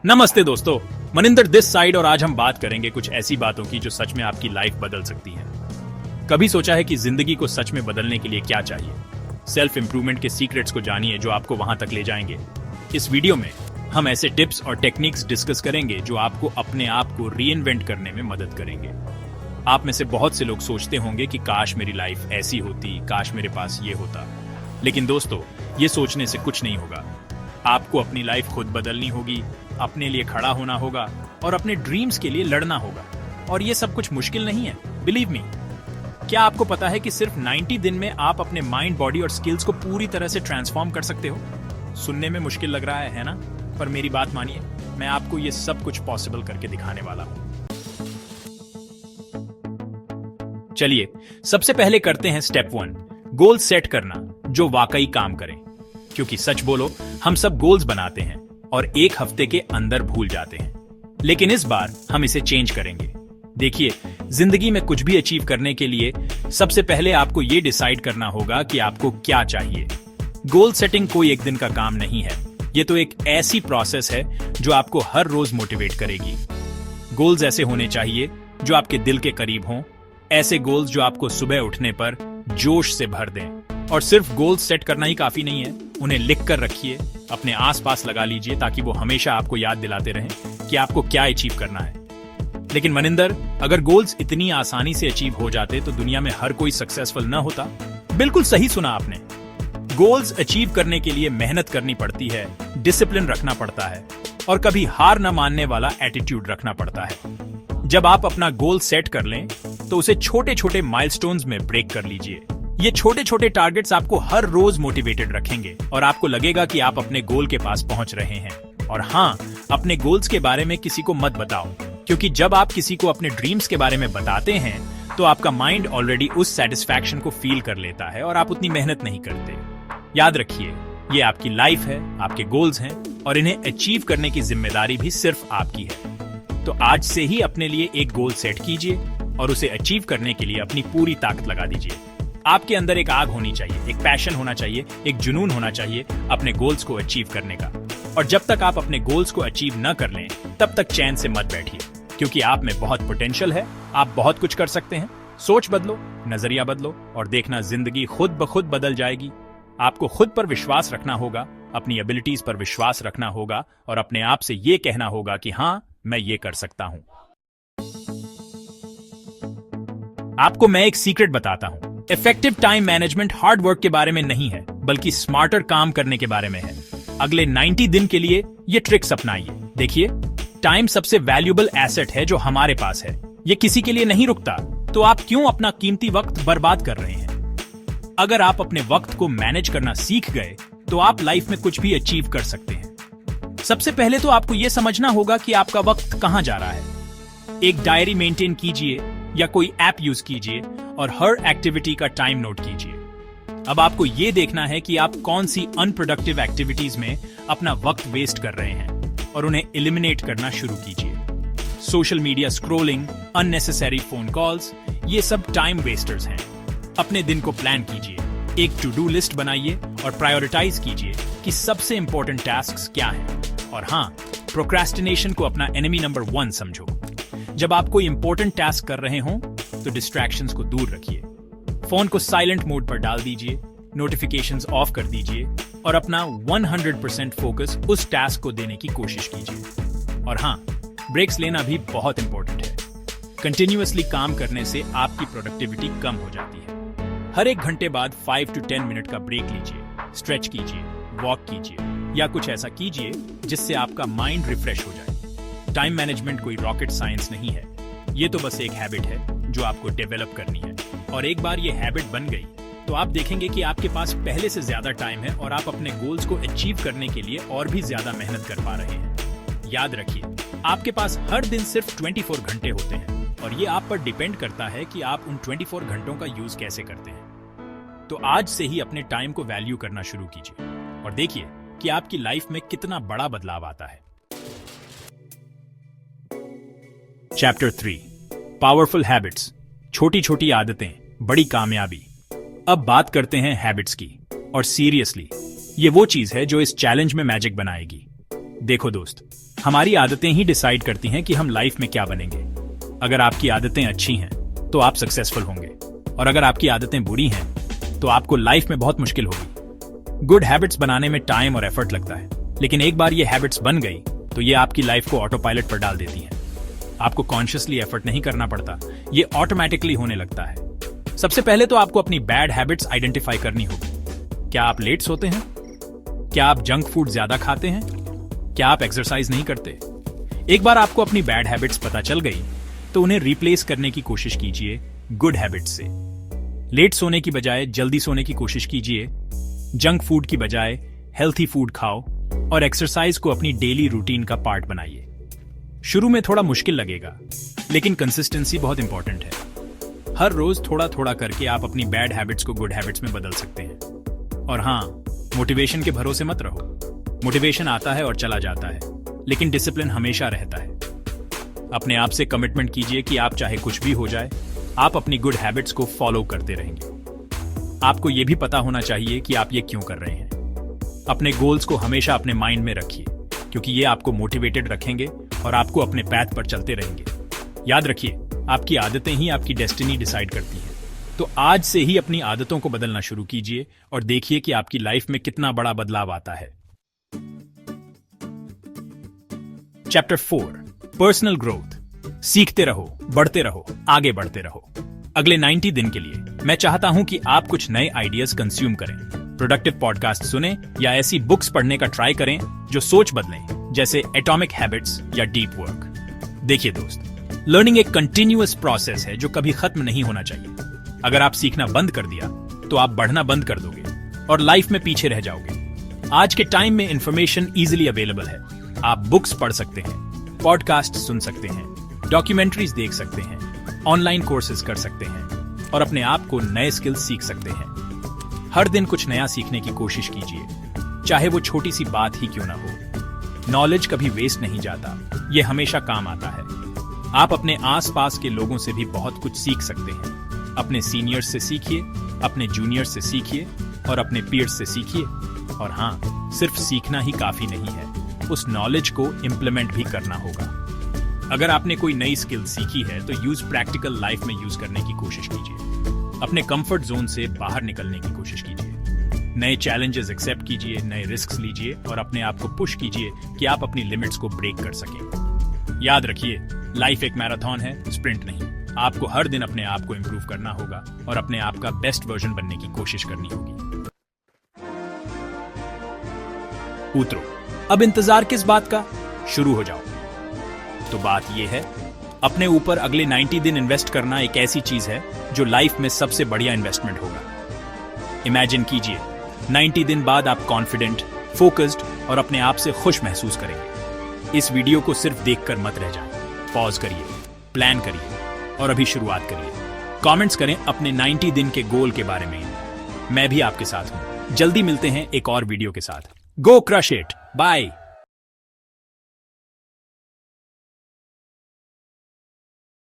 नमस्ते दोस्तों, Maninder this side और आज हम बात करेंगे कुछ ऐसी बातों की जो सच में आपकी लाइफ बदल सकती हैं। कभी सोचा है कि जिंदगी को सच में बदलने के लिए क्या चाहिए? सेल्फ इंप्रूवमेंट के सीक्रेट्स को जानिए जो आपको वहां तक ले जाएंगे। इस वीडियो में हम ऐसे टिप्स और टेक्निक्स डिस्कस करेंगे जो आपको अपने आप को रीइन्वेंट करने में मदद करेंगे। आप में से बहुत से लोग सोचते होंगे कि काश मेरी लाइफ ऐसी होती, काश मेरे पास ये होता। लेकिन दोस्तों, ये सोचने से कुछ नहीं होगा। आपको अपनी लाइफ खुद बदलनी होगी, अपने लिए खड़ा होना होगा और अपने ड्रीम्स के लिए लड़ना होगा। और ये सब कुछ मुश्किल नहीं है, बिलीव मी। क्या आपको पता है कि सिर्फ 90 दिन में आप अपने माइंड, बॉडी और स्किल्स को पूरी तरह से ट्रांसफॉर्म कर सकते हो? सुनने में मुश्किल लग रहा है ना? पर मेरी बात मानिए, मैं आपको ये सब कुछ पॉसिबल करके दिखाने वाला हूं। चलिए सबसे पहले करते हैं स्टेप 1, गोल सेट करना जो वाकई काम करें। क्योंकि सच बोलो, हम सब गोल्स बनाते हैं और एक हफ्ते के अंदर भूल जाते हैं। लेकिन इस बार हम इसे चेंज करेंगे। देखिए, जिंदगी में कुछ भी अचीव करने के लिए सबसे पहले आपको यह डिसाइड करना होगा कि आपको क्या चाहिए। गोल सेटिंग कोई एक दिन का काम नहीं है। यह तो एक ऐसी प्रोसेस है जो आपको हर रोज मोटिवेट करेगी। गोल्स ऐसे होने चाहिए जो आपके दिल के करीब हों, ऐसे गोल्स जो आपको सुबह उठने पर जोश से भर दें। और सिर्फ गोल्स सेट करना ही काफी नहीं है, उन्हें लिख कर रखिए, अपने आसपास लगा लीजिए ताकि वो हमेशा आपको याद दिलाते रहें कि आपको क्या अचीव करना है। लेकिन मनिंदर, अगर गोल्स इतनी आसानी से अचीव हो जाते तो दुनिया में हर कोई सक्सेसफुल न होता। बिल्कुल सही सुना आपने। गोल्स अचीव करने के लिए मेहनत करनी पड़ती है, डिसिप्लिन रखना पड़ता है और कभी हार न मानने वाला एटीट्यूड रखना पड़ता है। जब आप अपना गोल सेट कर लें तो उसे छोटे छोटे माइलस्टोन्स में ब्रेक कर लीजिए। ये छोटे छोटे टारगेट्स आपको हर रोज मोटिवेटेड रखेंगे और आपको लगेगा कि आप अपने गोल के पास पहुंच रहे हैं। और हाँ, अपने गोल्स के बारे में किसी को मत बताओ, क्योंकि जब आप किसी को अपने ड्रीम्स के बारे में बताते हैं तो आपका माइंड ऑलरेडी उस सेटिस्फैक्शन को फील कर लेता है और आप उतनी मेहनत नहीं करते। याद रखिए, ये आपकी लाइफ है, आपके गोल्स हैं और इन्हें अचीव करने की जिम्मेदारी भी सिर्फ आपकी है। तो आज से ही अपने लिए एक गोल सेट कीजिए और उसे अचीव करने के लिए अपनी पूरी ताकत लगा दीजिए। आपके अंदर एक आग होनी चाहिए, एक पैशन होना चाहिए, एक जुनून होना चाहिए अपने गोल्स को अचीव करने का। और जब तक आप अपने गोल्स को अचीव न कर लें, तब तक चैन से मत बैठिए, क्योंकि आप में बहुत पोटेंशियल है, आप बहुत कुछ कर सकते हैं। सोच बदलो, नजरिया बदलो और देखना जिंदगी खुद ब खुद बदल जाएगी। आपको खुद पर विश्वास रखना होगा, अपनी एबिलिटीज पर विश्वास रखना होगा और अपने आप से ये कहना होगा कि हाँ, मैं ये कर सकता हूं। आपको मैं एक सीक्रेट बताता हूं। Effective time management hard work के बारे में नहीं है, बल्कि स्मार्टर काम करने के बारे में है। अगले 90 दिन के लिए ये ट्रिक्स अपनाइए। देखिए, टाइम सबसे वैल्यूएबल एसेट है जो हमारे पास है। ये किसी के लिए नहीं रुकता, तो आप क्यों अपना कीमती वक्त बर्बाद कर रहे हैं? अगर आप अपने वक्त को मैनेज करना सीख गए तो आप लाइफ में कुछ भी अचीव कर सकते हैं। सबसे पहले तो आपको यह समझना होगा कि आपका वक्त कहां जा रहा है। एक डायरी मेंटेन कीजिए या कोई ऐप यूज कीजिए और हर एक्टिविटी का टाइम नोट कीजिए। अब आपको यह देखना है कि आप कौन सी अनप्रोडक्टिव एक्टिविटीज में अपना वक्त वेस्ट कर रहे हैं और उन्हें एलिमिनेट करना शुरू कीजिए। Social media scrolling, unnecessary phone calls, ये सब टाइम वेस्टर्स हैं। अपने दिन को प्लान कीजिए, एक टू डू लिस्ट बनाइए और प्रायोरिटाइज कीजिए कि सबसे इंपॉर्टेंट टास्क्स क्या हैं। और हाँ, प्रोक्रेस्टिनेशन को अपना एनिमी नंबर 1 समझो। जब आप कोई इंपॉर्टेंट टास्क कर रहे हों तो डिस्ट्रैक्शंस को दूर रखिए। फोन को साइलेंट मोड पर डाल दीजिए, नोटिफिकेशंस ऑफ कर दीजिए और अपना 100% फोकस उस टास्क को देने की कोशिश कीजिए। और हाँ, ब्रेक्स लेना भी बहुत इंपॉर्टेंट है। कंटिन्यूअसली काम करने से आपकी प्रोडक्टिविटी कम हो जाती है। हर एक घंटे बाद 5 to 10 मिनट का ब्रेक लीजिए, स्ट्रेच कीजिए, वॉक कीजिए या कुछ ऐसा कीजिए जिससे आपका माइंड रिफ्रेश हो जाए। टाइम मैनेजमेंट कोई रॉकेट साइंस नहीं है, ये तो बस एक हैबिट है जो आपको डेवलप करनी है। और एक बार ये हैबिट बन गई तो आप देखेंगे कि आपके पास पहले से ज्यादा टाइम है और आप अपने गोल्स को अचीव करने के लिए और भी ज्यादा मेहनत कर पा रहे हैं। याद रखिए, आपके पास हर दिन सिर्फ 24 घंटे होते हैं और ये आप पर डिपेंड करता है कि आप उन 24 घंटों का यूज कैसे करते हैं। तो आज से ही अपने टाइम को वैल्यू करना शुरू कीजिए और देखिए कि आपकी लाइफ में कितना बड़ा बदलाव आता है। चैप्टर 3, पावरफुल हैबिट्स, छोटी छोटी आदतें, बड़ी कामयाबी। अब बात करते हैं हैबिट्स की। और सीरियसली, ये वो चीज है जो इस चैलेंज में मैजिक बनाएगी। देखो दोस्त, हमारी आदतें ही डिसाइड करती हैं कि हम लाइफ में क्या बनेंगे। अगर आपकी आदतें अच्छी हैं तो आप सक्सेसफुल होंगे, और अगर आपकी आदतें बुरी हैं तो आपको लाइफ में बहुत मुश्किल होगी। गुड हैबिट्स बनाने में टाइम और एफर्ट लगता है, लेकिन एक बार ये हैबिट्स बन गई तो ये आपकी लाइफ को ऑटो पायलट पर डाल देती हैं। आपको कॉन्शियसली एफर्ट नहीं करना पड़ता, ये ऑटोमेटिकली होने लगता है। सबसे पहले तो आपको अपनी बैड हैबिट्स आइडेंटिफाई करनी होगी। क्या आप लेट सोते हैं? क्या आप जंक फूड ज्यादा खाते हैं? क्या आप एक्सरसाइज नहीं करते? एक बार आपको अपनी बैड हैबिट्स पता चल गई तो उन्हें रिप्लेस करने की कोशिश कीजिए गुड हैबिट्स से। लेट सोने की बजाय जल्दी सोने की कोशिश कीजिए, जंक फूड की बजाय हेल्थी फूड खाओ, और एक्सरसाइज को अपनी डेली रूटीन का पार्ट बनाइए। शुरू में थोड़ा मुश्किल लगेगा, लेकिन कंसिस्टेंसी बहुत इंपॉर्टेंट है। हर रोज थोड़ा थोड़ा करके आप अपनी बैड हैबिट्स को गुड हैबिट्स में बदल सकते हैं। और हाँ, मोटिवेशन के भरोसे मत रहो। मोटिवेशन आता है और चला जाता है, लेकिन डिसिप्लिन हमेशा रहता है। अपने आप से कमिटमेंट कीजिए कि आप चाहे कुछ भी हो जाए, आप अपनी गुड हैबिट्स को फॉलो करते रहेंगे। आपको यह भी पता होना चाहिए कि आप ये क्यों कर रहे हैं। अपने गोल्स को हमेशा अपने माइंड में रखिए, क्योंकि ये आपको मोटिवेटेड रखेंगे और आपको अपने पैथ पर चलते रहेंगे। याद रखिए, आपकी आदतें ही आपकी डेस्टिनी डिसाइड करती हैं। तो आज से ही अपनी आदतों को बदलना शुरू कीजिए और देखिए कि आपकी लाइफ में कितना बड़ा बदलाव आता है। Chapter 4, personal growth. सीखते रहो, बढ़ते रहो, आगे बढ़ते रहो। अगले 90 दिन के लिए मैं चाहता हूं कि आप कुछ नए आइडियाज कंज्यूम करें, प्रोडक्टिव पॉडकास्ट सुने या ऐसी बुक्स पढ़ने का ट्राई करें जो सोच बदलें, जैसे एटॉमिक हैबिट्स या डीप वर्क। देखिए दोस्त, लर्निंग एक कंटिन्यूअस प्रोसेस है जो कभी खत्म नहीं होना चाहिए। अगर आप सीखना बंद कर दिया तो आप बढ़ना बंद कर दोगे और लाइफ में पीछे रह जाओगे। आज के टाइम में इंफॉर्मेशन इजीली अवेलेबल है। आप बुक्स पढ़ सकते हैं, पॉडकास्ट सुन सकते हैं, डॉक्यूमेंट्रीज देख सकते हैं, ऑनलाइन कोर्सेज कर सकते हैं और अपने आप को नए स्किल्स सीख सकते हैं। हर दिन कुछ नया सीखने की कोशिश कीजिए, चाहे वो छोटी सी बात ही क्यों ना हो। नॉलेज कभी वेस्ट नहीं जाता, ये हमेशा काम आता है। आप अपने आसपास के लोगों से भी बहुत कुछ सीख सकते हैं। अपने सीनियर्स से सीखिए, अपने जूनियर्स से सीखिए और अपने पीयर्स से सीखिए। और हाँ, सिर्फ सीखना ही काफी नहीं है, उस नॉलेज को इम्प्लीमेंट भी करना होगा। अगर आपने कोई नई स्किल सीखी है तो यूज प्रैक्टिकल लाइफ में यूज करने की कोशिश कीजिए। अपने कंफर्ट जोन से बाहर निकलने की कोशिश कीजिए। नए चैलेंजेस एक्सेप्ट कीजिए, नए रिस्क लीजिए और अपने आप को पुश कीजिए कि आप अपनी लिमिट्स को ब्रेक कर सकें। याद रखिए, लाइफ एक मैराथन है, स्प्रिंट नहीं। आपको हर दिन अपने आप को इम्प्रूव करना होगा और अपने आप का बेस्ट वर्जन बनने की कोशिश करनी होगी। उतरो, अब इंतजार किस बात का, शुरू हो जाओ। तो बात यह है, अपने ऊपर अगले 90 दिन इन्वेस्ट करना एक ऐसी चीज है जो लाइफ में सबसे बढ़िया इन्वेस्टमेंट होगा। इमेजिन कीजिए, 90 दिन बाद आप कॉन्फिडेंट, फोकस्ड और अपने आप से खुश महसूस करेंगे। इस वीडियो को सिर्फ देखकर मत रह जाएं, पॉज करिए, प्लान करिए और अभी शुरुआत करिए। कमेंट्स करें अपने 90 दिन के गोल के बारे में। मैं भी आपके साथ हूं। जल्दी मिलते हैं एक और वीडियो के साथ। गो क्रश इट, बाय।